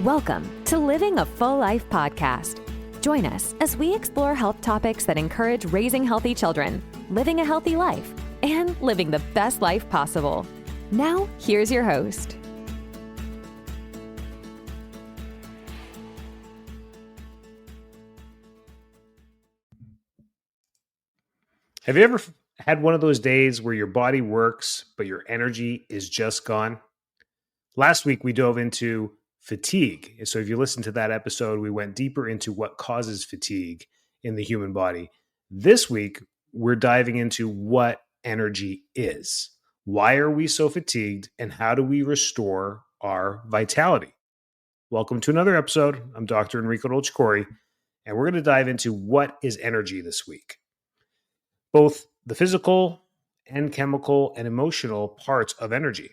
Welcome to Living a Full Life podcast. Join us as we explore health topics that encourage raising healthy children, living a healthy life, and living the best life possible. Now, here's your host. Have you ever had one of those days where your body works, but your energy is just gone? Last week, we dove into fatigue. So if you listen to that episode, we went deeper into what causes fatigue in the human body. This week, we're diving into what energy is. Why are we so fatigued, and how do we restore our vitality? Welcome to another episode. I'm Dr. Enrico Dolcecore, and we're going to dive into what is energy this week. Both the physical and chemical and emotional parts of energy.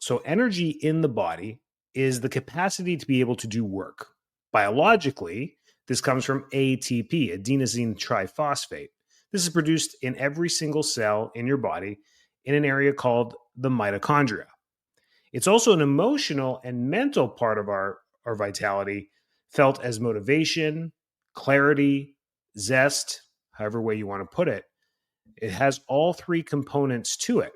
So energy in the body is the capacity to be able to do work. Biologically, this comes from ATP, adenosine triphosphate. This is produced in every single cell in your body in an area called the mitochondria. It's also an emotional and mental part of our vitality, felt as motivation, clarity, zest, however way you want to put it. It has all three components to it.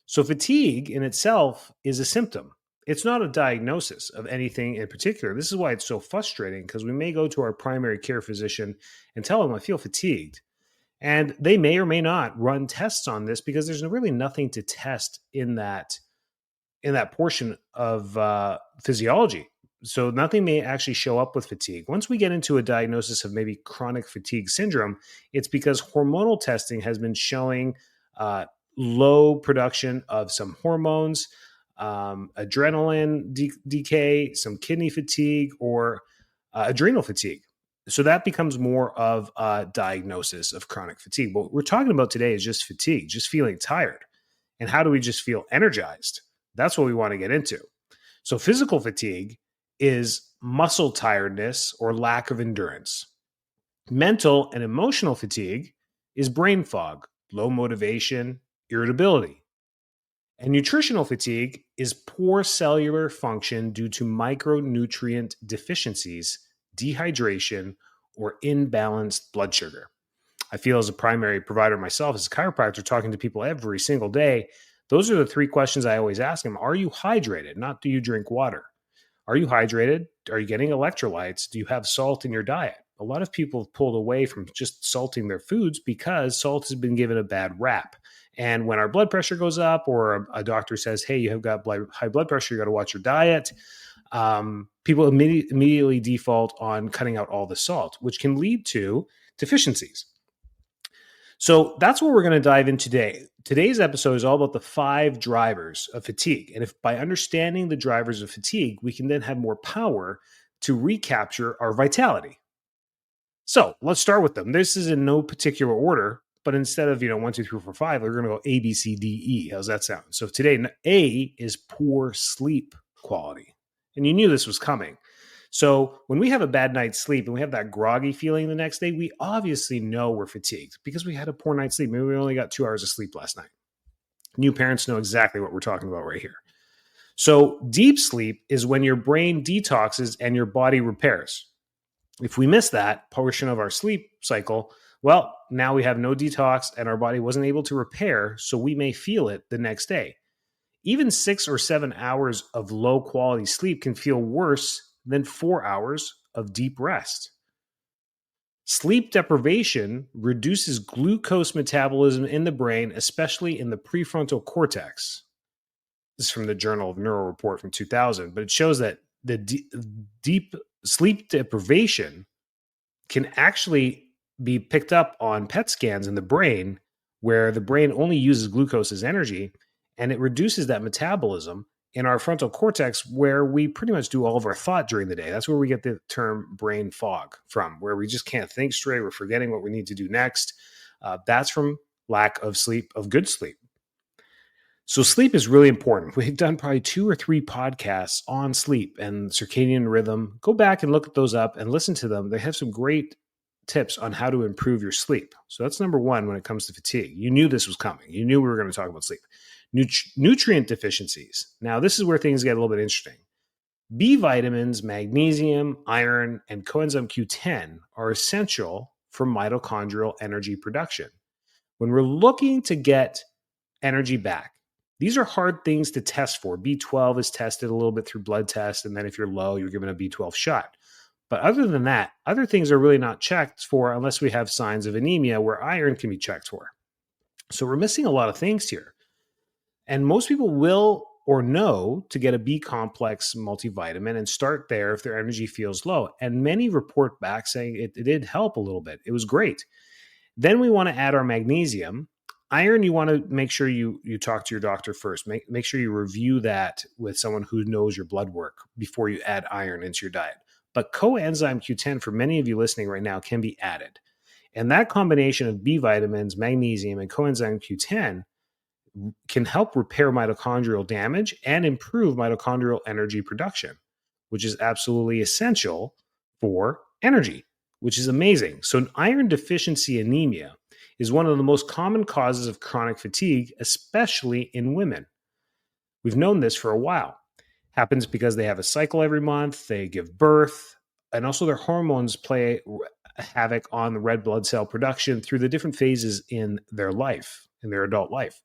So fatigue in itself is a symptom. It's not a diagnosis of anything in particular. This is why it's so frustrating, because we may go to our primary care physician and tell them I feel fatigued. And they may or may not run tests on this because there's really nothing to test in that portion of physiology. So nothing may actually show up with fatigue. Once we get into a diagnosis of maybe chronic fatigue syndrome, it's because hormonal testing has been showing low production of some hormones, adrenaline decay, some kidney fatigue, or adrenal fatigue. So that becomes more of a diagnosis of chronic fatigue. But what we're talking about today is just fatigue, just feeling tired. And how do we just feel energized? That's what we want to get into. So physical fatigue is muscle tiredness or lack of endurance. Mental and emotional fatigue is brain fog, low motivation, irritability. And nutritional fatigue is poor cellular function due to micronutrient deficiencies, dehydration, or imbalanced blood sugar. I feel as a primary provider myself, as a chiropractor, talking to people every single day, those are the three questions I always ask them. Are you hydrated? Not do you drink water? Are you hydrated? Are you getting electrolytes? Do you have salt in your diet? A lot of people have pulled away from just salting their foods because salt has been given a bad rap. And when our blood pressure goes up, or a doctor says, hey, you have got high blood pressure, you got to watch your diet, people immediately default on cutting out all the salt, which can lead to deficiencies. So that's what we're going to dive in today. Today's episode is all about the 5 drivers of fatigue. And if by understanding the drivers of fatigue, we can then have more power to recapture our vitality. So let's start with them. This is in no particular order, but instead of 1, 2, 3, 4, 5, we're going to go A, B, C, D, E. How's that sound? So today, A is poor sleep quality. And you knew this was coming. So when we have a bad night's sleep and we have that groggy feeling the next day, we obviously know we're fatigued because we had a poor night's sleep. Maybe we only got 2 hours of sleep last night. New parents know exactly what we're talking about right here. So deep sleep is when your brain detoxes and your body repairs. If we miss that portion of our sleep cycle, well, now we have no detox and our body wasn't able to repair, so we may feel it the next day. Even 6 or 7 hours of low quality sleep can feel worse than 4 hours of deep rest. Sleep deprivation reduces glucose metabolism in the brain, especially in the prefrontal cortex. This is from the Journal of Neuro Report from 2000, but it shows that the deep sleep deprivation can actually be picked up on PET scans in the brain, where the brain only uses glucose as energy, and it reduces that metabolism in our frontal cortex, where we pretty much do all of our thought during the day. That's where we get the term brain fog from, where we just can't think straight. We're forgetting what we need to do next. That's from lack of sleep, of good sleep. So sleep is really important. We've done probably 2 or 3 podcasts on sleep and circadian rhythm. Go back and look at those up and listen to them. They have some great tips on how to improve your sleep. So that's number 1 when it comes to fatigue. You knew this was coming. You knew we were going to talk about sleep. Nutrient deficiencies. Now, this is where things get a little bit interesting. B vitamins, magnesium, iron, and coenzyme Q10 are essential for mitochondrial energy production. When we're looking to get energy back, these are hard things to test for. B12 is tested a little bit through blood tests, and then if you're low, you're given a B12 shot. But other than that, other things are really not checked for unless we have signs of anemia where iron can be checked for. So we're missing a lot of things here. And most people will or know to get a B complex multivitamin and start there if their energy feels low. And many report back saying it did help a little bit. It was great. Then we want to add our magnesium. Iron, you want to make sure you talk to your doctor first. Make sure you review that with someone who knows your blood work before you add iron into your diet. But coenzyme Q10, for many of you listening right now, can be added. And that combination of B vitamins, magnesium, and coenzyme Q10 can help repair mitochondrial damage and improve mitochondrial energy production, which is absolutely essential for energy, which is amazing. So an iron deficiency anemia is one of the most common causes of chronic fatigue, especially in women. We've known this for a while. Happens because they have a cycle every month, they give birth, and also their hormones play havoc on the red blood cell production through the different phases in their life, in their adult life.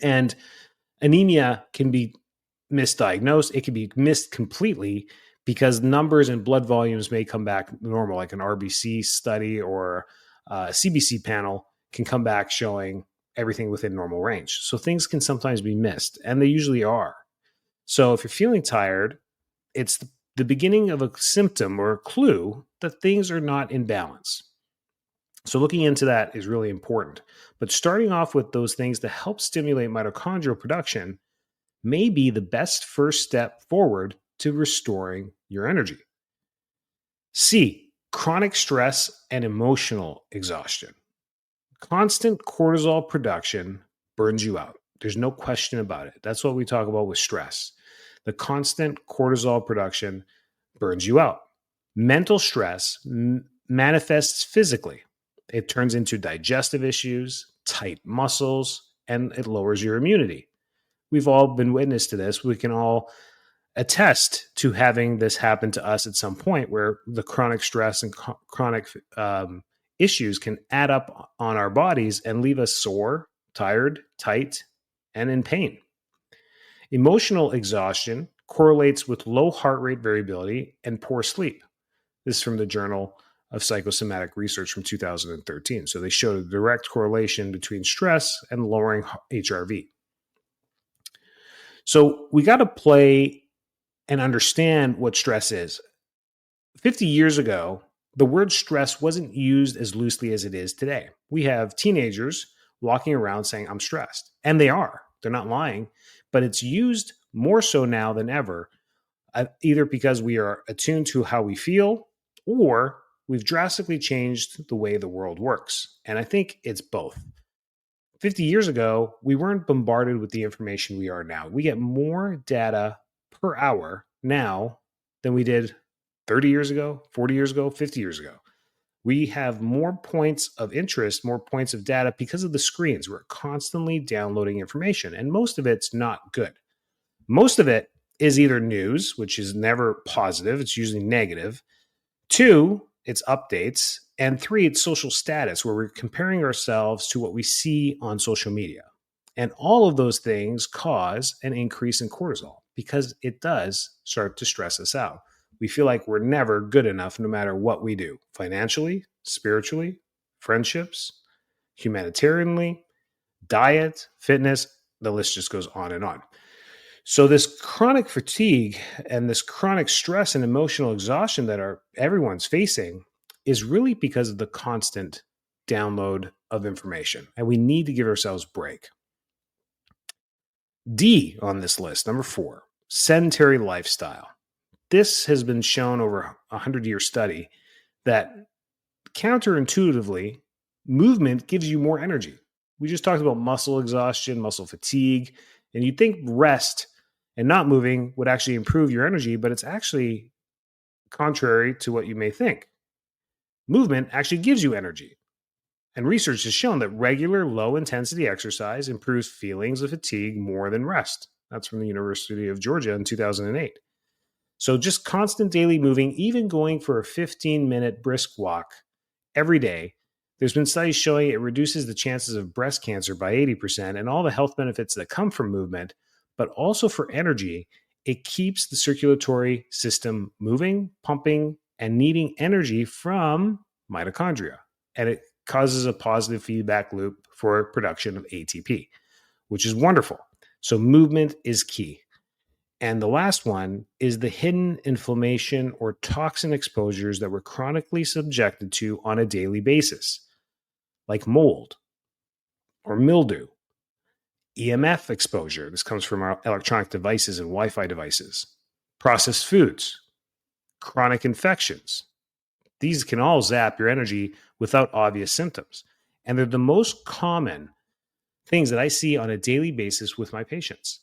And anemia can be misdiagnosed. It can be missed completely because numbers and blood volumes may come back normal, like an RBC study or a CBC panel can come back showing everything within normal range. So things can sometimes be missed, and they usually are. So if you're feeling tired, it's the beginning of a symptom or a clue that things are not in balance. So looking into that is really important. But starting off with those things to help stimulate mitochondrial production may be the best first step forward to restoring your energy. C, chronic stress and emotional exhaustion. Constant cortisol production burns you out. There's no question about it. That's what we talk about with stress. The constant cortisol production burns you out. Mental stress manifests physically. It turns into digestive issues, tight muscles, and it lowers your immunity. We've all been witness to this. We can all attest to having this happen to us at some point where the chronic stress and chronic issues can add up on our bodies and leave us sore, tired, tight, and in pain. Emotional exhaustion correlates with low heart rate variability and poor sleep. This is from the Journal of Psychosomatic Research from 2013. So they showed a direct correlation between stress and lowering HRV. So we got to play and understand what stress is. 50 years ago, the word stress wasn't used as loosely as it is today. We have teenagers walking around saying, I'm stressed. And they are. They're not lying. But it's used more so now than ever, either because we are attuned to how we feel or we've drastically changed the way the world works. And I think it's both. 50 years ago, we weren't bombarded with the information we are now. We get more data per hour now than we did 30 years ago, 40 years ago, 50 years ago. We have more points of interest, more points of data because of the screens. We're constantly downloading information, and most of it's not good. Most of it is either news, which is never positive. It's usually negative. 2, it's updates. And 3, it's social status, where we're comparing ourselves to what we see on social media. And all of those things cause an increase in cortisol because it does start to stress us out. We feel like we're never good enough no matter what we do, financially, spiritually, friendships, humanitarianly, diet, fitness, the list just goes on and on. So this chronic fatigue and this chronic stress and emotional exhaustion that everyone's facing is really because of the constant download of information. And we need to give ourselves a break. D on this list, number 4, sedentary lifestyle. This has been shown over a 100-year study that counterintuitively, movement gives you more energy. We just talked about muscle exhaustion, muscle fatigue, and you'd think rest and not moving would actually improve your energy, but it's actually contrary to what you may think. Movement actually gives you energy. And research has shown that regular low-intensity exercise improves feelings of fatigue more than rest. That's from the University of Georgia in 2008. So just constant daily moving, even going for a 15-minute brisk walk every day, there's been studies showing it reduces the chances of breast cancer by 80% and all the health benefits that come from movement, but also for energy. It keeps the circulatory system moving, pumping, and needing energy from mitochondria. And it causes a positive feedback loop for production of ATP, which is wonderful. So movement is key. And the last one is the hidden inflammation or toxin exposures that we're chronically subjected to on a daily basis, like mold or mildew, EMF exposure. This comes from our electronic devices and Wi-Fi devices, processed foods, chronic infections. These can all zap your energy without obvious symptoms. And they're the most common things that I see on a daily basis with my patients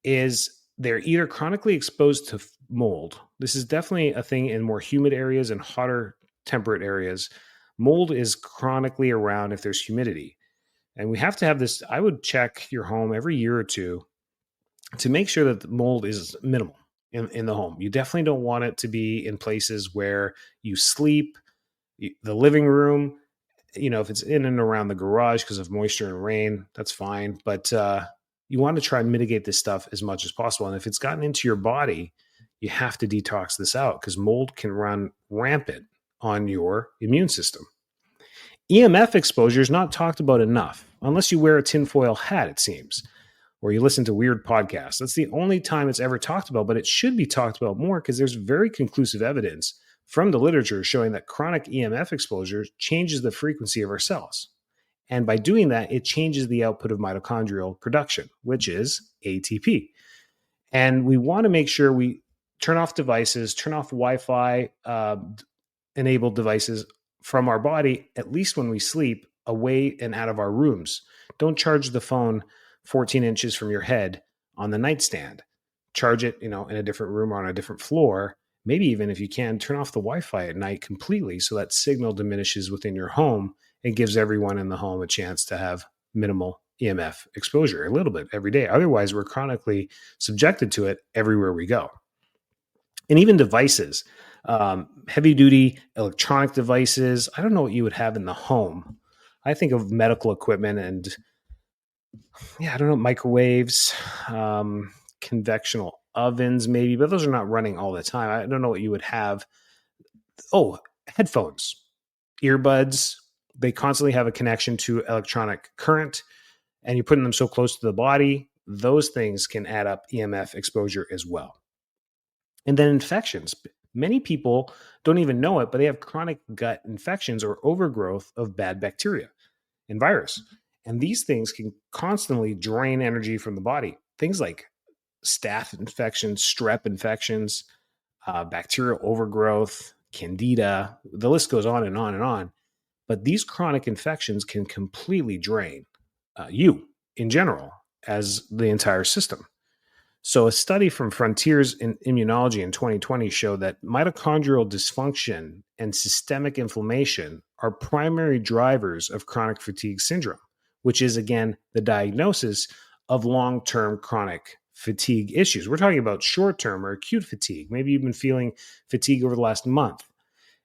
is they're either chronically exposed to mold. This is definitely a thing in more humid areas and hotter temperate areas. Mold is chronically around if there's humidity. And we have to have this. I would check your home every year or two to make sure that the mold is minimal in the home. You definitely don't want it to be in places where you sleep, the living room. If it's in and around the garage because of moisture and rain, that's fine. But you want to try and mitigate this stuff as much as possible. And if it's gotten into your body, you have to detox this out because mold can run rampant on your immune system. EMF exposure is not talked about enough, unless you wear a tinfoil hat, it seems, or you listen to weird podcasts. That's the only time it's ever talked about, but it should be talked about more because there's very conclusive evidence from the literature showing that chronic EMF exposure changes the frequency of our cells. And by doing that, it changes the output of mitochondrial production, which is ATP. And we want to make sure we turn off devices, turn off Wi-Fi enabled devices from our body, at least when we sleep, away and out of our rooms. Don't charge the phone 14 inches from your head on the nightstand. Charge it, in a different room or on a different floor. Maybe even if you can, turn off the Wi-Fi at night completely so that signal diminishes within your home and gives everyone in the home a chance to have minimal EMF exposure a little bit every day. Otherwise, we're chronically subjected to it everywhere we go. And even devices, heavy-duty electronic devices. I don't know what you would have in the home. I think of medical equipment and, I don't know, microwaves, convectional ovens maybe, but those are not running all the time. I don't know what you would have. Oh, headphones, earbuds. They constantly have a connection to electronic current, and you're putting them so close to the body. Those things can add up EMF exposure as well. And then infections. Many people don't even know it, but they have chronic gut infections or overgrowth of bad bacteria and virus. And these things can constantly drain energy from the body. Things like staph infections, strep infections, bacterial overgrowth, candida, the list goes on and on and on. But these chronic infections can completely drain you in general as the entire system. So a study from Frontiers in Immunology in 2020 showed that mitochondrial dysfunction and systemic inflammation are primary drivers of chronic fatigue syndrome, which is, again, the diagnosis of long-term chronic fatigue issues. We're talking about short-term or acute fatigue. Maybe you've been feeling fatigue over the last month,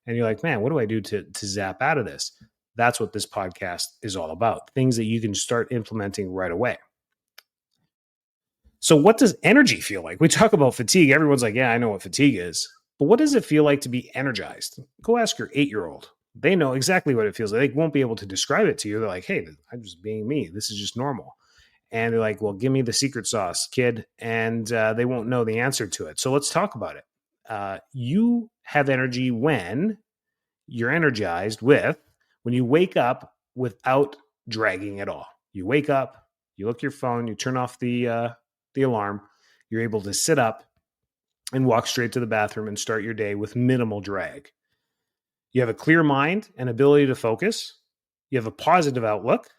and you're like, man, what do I do to zap out of this? That's what this podcast is all about, things that you can start implementing right away. So what does energy feel like? We talk about fatigue. Everyone's like, yeah, I know what fatigue is. But what does it feel like to be energized? Go ask your 8-year-old. They know exactly what it feels like. They won't be able to describe it to you. They're like, hey, I'm just being me. This is just normal. And they're like, well, give me the secret sauce, kid. And they won't know the answer to it. So let's talk about it. You have energy when you're energized when you wake up without dragging at all. You wake up, you look at your phone, you turn off the alarm, you're able to sit up and walk straight to the bathroom and start your day with minimal drag. You have a clear mind and ability to focus. You have a positive outlook,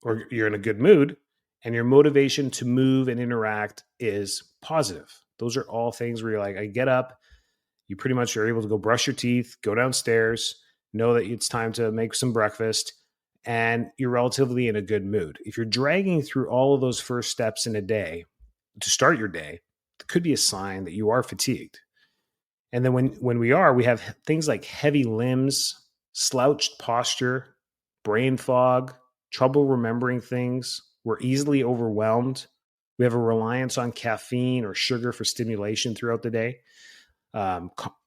or you're in a good mood, and your motivation to move and interact is positive. Those are all things where you're like, I get up, you pretty much are able to go brush your teeth, go downstairs, know that it's time to make some breakfast, and you're relatively in a good mood. If you're dragging through all of those first steps in a day, to start your day, it could be a sign that you are fatigued. And then when we have things like heavy limbs, slouched posture, brain fog, trouble remembering things. We're easily overwhelmed. We have a reliance on caffeine or sugar for stimulation throughout the day.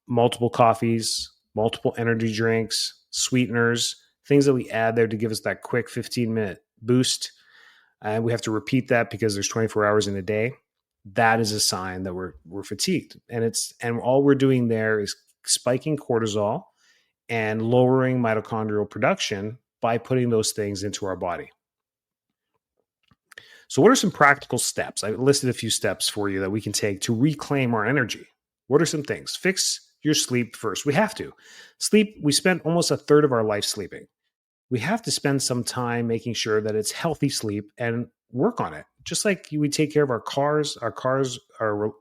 Multiple coffees, multiple energy drinks, sweeteners, things that we add there to give us that quick 15-minute boost. And we have to repeat that because there's 24 hours in a day. That is a sign that we're fatigued. And all we're doing there is spiking cortisol and lowering mitochondrial production by putting those things into our body. So what are some practical steps? I listed a few steps for you that we can take to reclaim our energy. What are some things? Fix your sleep first. We have to. Sleep, we spend almost a third of our life sleeping. We have to spend some time making sure that it's healthy sleep and work on it. Just like we take care of our cars are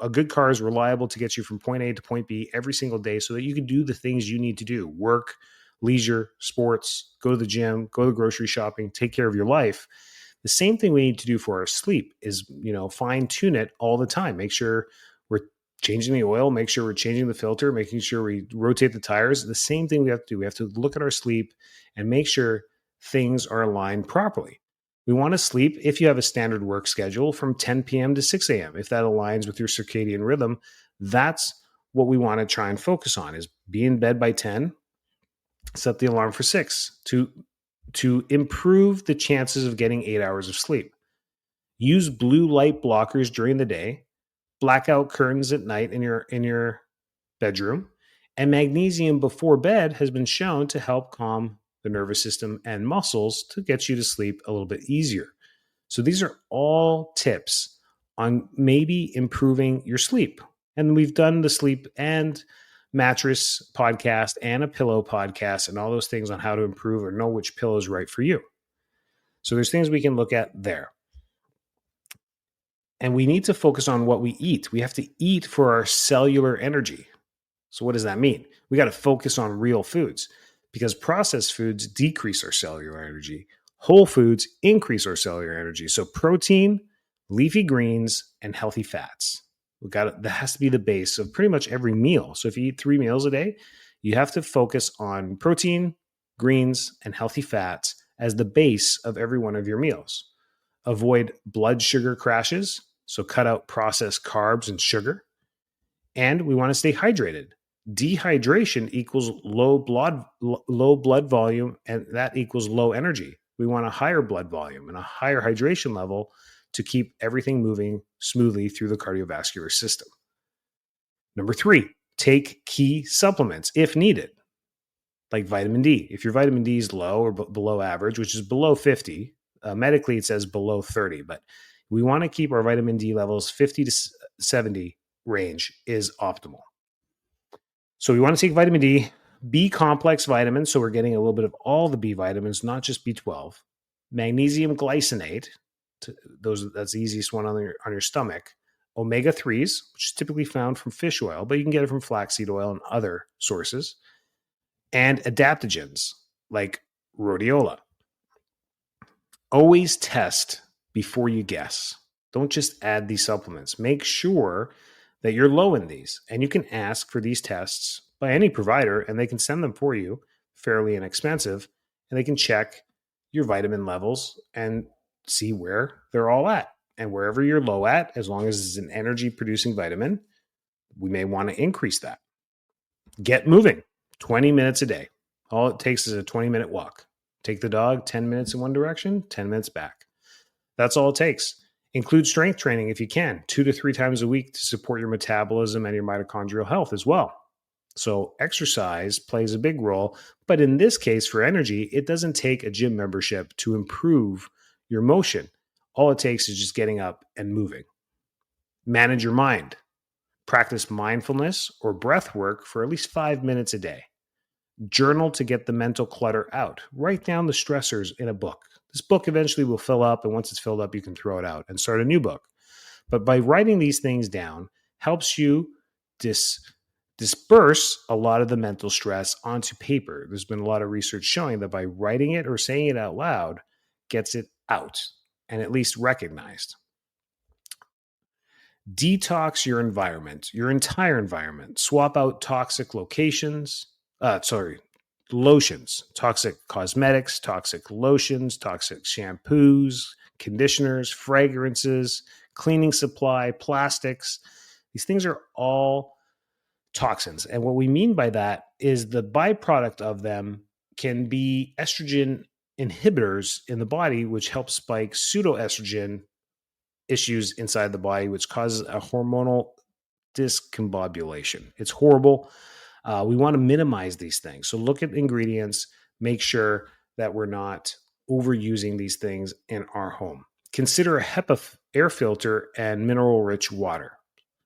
a good car is reliable to get you from point A to point B every single day so that you can do the things you need to do: work, leisure, sports, go to the gym, go to grocery shopping, take care of your life. The same thing we need to do for our sleep is, fine tune it all the time. Make sure we're changing the oil, make sure we're changing the filter, making sure we rotate the tires. The same thing we have to do. We have to look at our sleep and make sure things are aligned properly. We want to sleep, if you have a standard work schedule, from 10 p.m. to 6 a.m. If that aligns with your circadian rhythm, that's what we want to try and focus on, is be in bed by 10, set the alarm for 6 to improve the chances of getting 8 hours of sleep. Use blue light blockers during the day, blackout curtains at night in your bedroom, and magnesium before bed has been shown to help calm the nervous system and muscles to get you to sleep a little bit easier. So these are all tips on maybe improving your sleep. And we've done the sleep and mattress podcast and a pillow podcast and all those things on how to improve or know which pillow is right for you. So there's things we can look at there. And we need to focus on what we eat. We have to eat for our cellular energy. So what does that mean? We got to focus on real foods, because processed foods decrease our cellular energy. Whole foods increase our cellular energy. So protein, leafy greens, and healthy fats. That has to be the base of pretty much every meal. So if you eat 3 meals a day, you have to focus on protein, greens, and healthy fats as the base of every one of your meals. Avoid blood sugar crashes. So cut out processed carbs and sugar. And we want to stay hydrated. Dehydration equals low blood volume, and that equals low energy. We want a higher blood volume and a higher hydration level to keep everything moving smoothly through the cardiovascular system. Number 3, take key supplements if needed, like vitamin D. If your vitamin D is low or below average, which is below 50, medically it says below 30, but we want to keep our vitamin D levels 50 to 70 range is optimal. So we want to take vitamin D, B complex vitamins, so we're getting a little bit of all the B vitamins, not just B12. Magnesium glycinate, that's the easiest one on your stomach. Omega-3s, which is typically found from fish oil, but you can get it from flaxseed oil and other sources. And adaptogens, like rhodiola. Always test before you guess. Don't just add these supplements. Make sure that you're low in these. And you can ask for these tests by any provider, and they can send them for you, fairly inexpensive, and they can check your vitamin levels and see where they're all at. And wherever you're low at, as long as it's an energy-producing vitamin, we may want to increase that. Get moving, 20 minutes a day. All it takes is a 20-minute walk. Take the dog 10 minutes in one direction, 10 minutes back. That's all it takes. Include strength training if you can, 2 to 3 times a week to support your metabolism and your mitochondrial health as well. So exercise plays a big role, but in this case for energy, it doesn't take a gym membership to improve your motion. All it takes is just getting up and moving. Manage your mind. Practice mindfulness or breath work for at least 5 minutes a day. Journal to get the mental clutter out. Write down the stressors in a book. This book eventually will fill up, and once it's filled up, you can throw it out and start a new book. But by writing these things down helps you disperse a lot of the mental stress onto paper. There's been a lot of research showing that by writing it or saying it out loud gets it out and at least recognized. Detox your environment, your entire environment. Swap out toxic lotions, toxic cosmetics, toxic lotions, toxic shampoos, conditioners, fragrances, cleaning supply, plastics. These things are all toxins. And what we mean by that is the byproduct of them can be estrogen inhibitors in the body, which help spike pseudoestrogen issues inside the body, which causes a hormonal discombobulation. It's horrible. We want to minimize these things. So look at ingredients, make sure that we're not overusing these things in our home. Consider a HEPA air filter and mineral-rich water.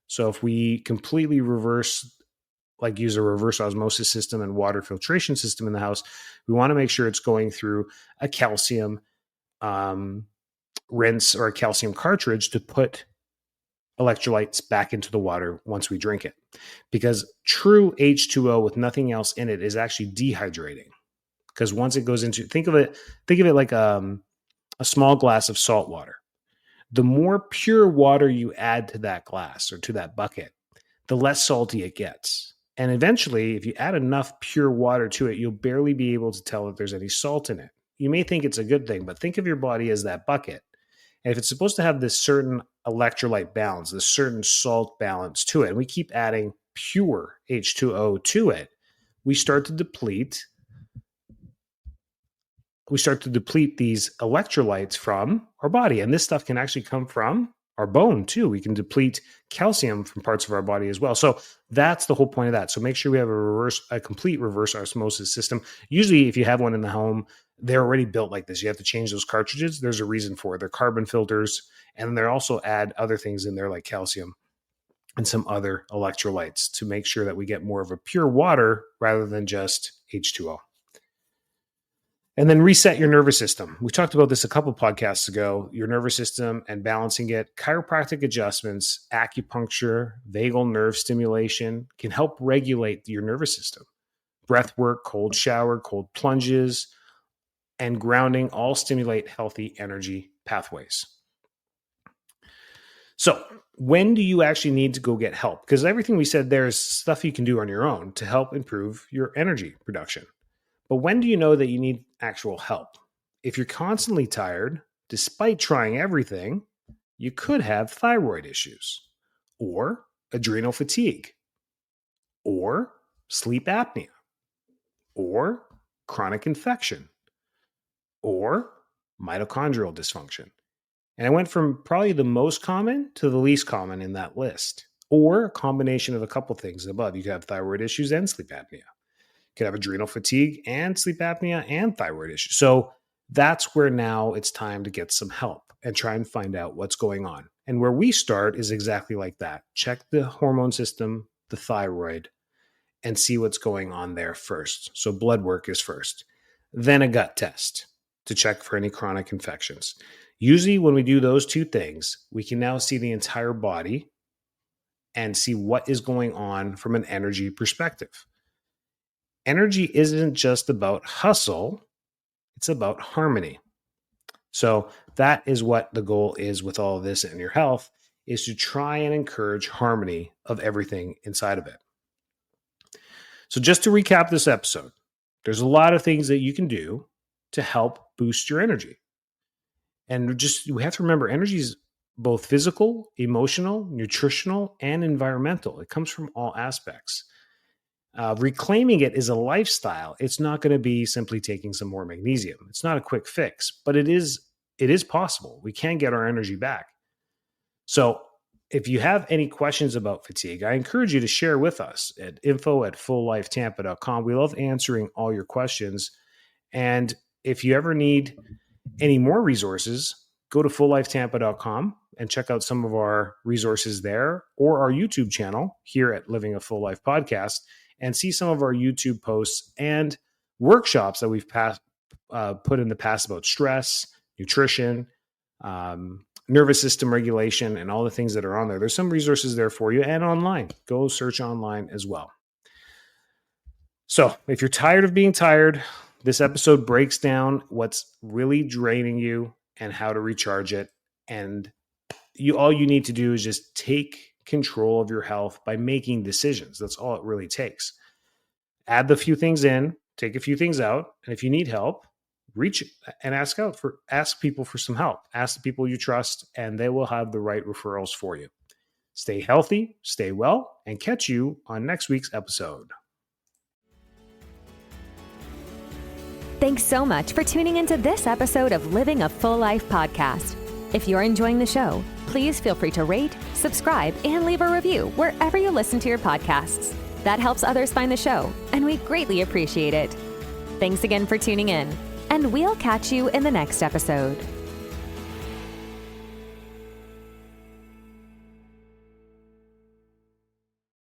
So if we completely use a reverse osmosis system and water filtration system in the house, we want to make sure it's going through a calcium rinse or a calcium cartridge to put electrolytes back into the water once we drink it. Because true H2O with nothing else in it is actually dehydrating. Because once it goes into, think of it like a small glass of salt water. The more pure water you add to that glass or to that bucket, the less salty it gets. And eventually, if you add enough pure water to it, you'll barely be able to tell if there's any salt in it. You may think it's a good thing, but think of your body as that bucket. And if it's supposed to have this certain electrolyte balance, this certain salt balance to it, and we keep adding pure H2O to it, we start to deplete these electrolytes from our body. And this stuff can actually come from our bone too. We can deplete calcium from parts of our body as well. So that's the whole point of that. So make sure we have a complete reverse osmosis system. Usually if you have one in the home, they're already built like this. You have to change those cartridges. There's a reason for it. They're carbon filters. And they also add other things in there like calcium and some other electrolytes to make sure that we get more of a pure water rather than just H2O. And then reset your nervous system. We talked about this a couple podcasts ago, your nervous system and balancing it. Chiropractic adjustments, acupuncture, vagal nerve stimulation can help regulate your nervous system. Breath work, cold shower, cold plunges, and grounding all stimulate healthy energy pathways. So when do you actually need to go get help? Because everything we said there is stuff you can do on your own to help improve your energy production. But when do you know that you need actual help? If you're constantly tired, despite trying everything, you could have thyroid issues, or adrenal fatigue, or sleep apnea, or chronic infection, or mitochondrial dysfunction. And I went from probably the most common to the least common in that list, or a combination of a couple things above. You could have thyroid issues and sleep apnea. Could have adrenal fatigue and sleep apnea and thyroid issues. So that's where now it's time to get some help and try and find out what's going on. And where we start is exactly like that. Check the hormone system, the thyroid, and see what's going on there first. So blood work is first. Then a gut test to check for any chronic infections. Usually when we do those two things, we can now see the entire body and see what is going on from an energy perspective. Energy isn't just about hustle, it's about harmony. So that is what the goal is with all of this in your health, is to try and encourage harmony of everything inside of it. So just to recap this episode, there's a lot of things that you can do to help boost your energy. And we have to remember energy is both physical, emotional, nutritional, and environmental. It comes from all aspects. Reclaiming it is a lifestyle. It's not going to be simply taking some more magnesium. It's not a quick fix, but it is possible. We can get our energy back. So if you have any questions about fatigue, I encourage you to share with us at info@fulllifetampa.com. We love answering all your questions. And if you ever need any more resources, go to fulllifetampa.com and check out some of our resources there, or our YouTube channel here at Living a Full Life Podcast, and see some of our YouTube posts and workshops that we've put in the past about stress, nutrition, nervous system regulation, and all the things that are on there. There's some resources there for you, and online. Go search online as well. So if you're tired of being tired, this episode breaks down what's really draining you and how to recharge it. And all you need to do is just take control of your health by making decisions. That's all it really takes. Add the few things in, take a few things out, and if you need help, reach and ask people for some help. Ask the people you trust, and they will have the right referrals for you. Stay healthy, stay well, and catch you on next week's episode. Thanks so much for tuning into this episode of Living a Full Life podcast. If you're enjoying the show, please feel free to rate, subscribe, and leave a review wherever you listen to your podcasts. That helps others find the show, and we greatly appreciate it. Thanks again for tuning in, and we'll catch you in the next episode.